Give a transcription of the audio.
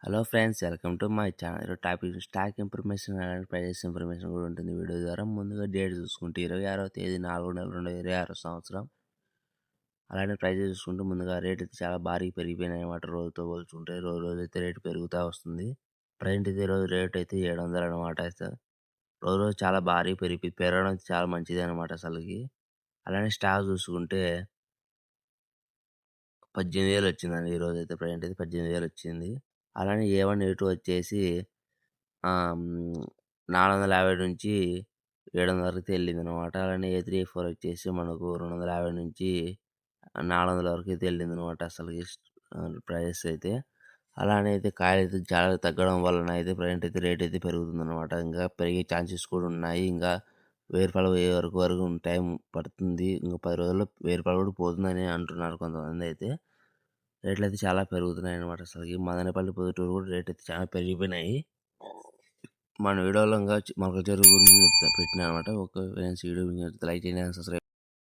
Hello friends, welcome to my channel. Topic stock information and prices information కూడా ఉంటుంది video ద్వారా. ముందుగా date చూసుకుంటే 26వ తేదీ 4వ నెల 2026 సంవత్సరం. అలానే ప్రైజెస్ చూసుకుంటే ముందుగా రేట్ అయితే చాలా భారీగా పెరిగిపోయినాయి అన్నమాట. రోజుతో పోల్చుకుంటే రోజు అయితే రేటు పెరుగుతూ వస్తుంది. ప్రజెంట్ అయితే ఈరోజు రేట్ అయితే 700 అనమాట. రోజు చాలా భారీ పెరగడం అయితే చాలా మంచిది అనమాట అసలుకి. అలానే స్టాక్ చూసుకుంటే 18,000 వచ్చిందండి. ఈరోజు అయితే ప్రజెంట్ అయితే 18,000 వచ్చింది. అలానే A1 A2 వచ్చేసి 450 నుంచి 700 వరకు వెళ్ళిందనమాట. అలానే A3 A4 వచ్చేసి మనకు 250 నుంచి 400 వరకు అయితే వెళ్ళిందనమాట అసలుకి ప్రైజెస్ అయితే. అలానే అయితే కాయలైతే చాలా తగ్గడం వలన అయితే ప్రజెంట్ అయితే రేట్ అయితే పెరుగుతుందనమాట. ఇంకా పెరిగే ఛాన్సెస్ కూడా ఉన్నాయి. ఇంకా రూ. 1000 వరకు టైం పడుతుంది. ఇంకా 10 రోజుల్లో రూ. 1000 కూడా పోతుందని అంటున్నారు కొంతమంది అయితే. రేట్లయితే చాలా పెరుగుతున్నాయన్నమాట అసలకి. మదనపల్లి, పొద్దుటూరు కూడా రేట్ అయితే చాలా పెరిగిపోయినాయి. మన వీడియోలో ఇంకా మొలకల చెరువు గురించి పెట్టినా అనమాట. ఒక ఫ్రెండ్స్ వీడియో లైక్ చేయండి, సబ్స్క్రైబ్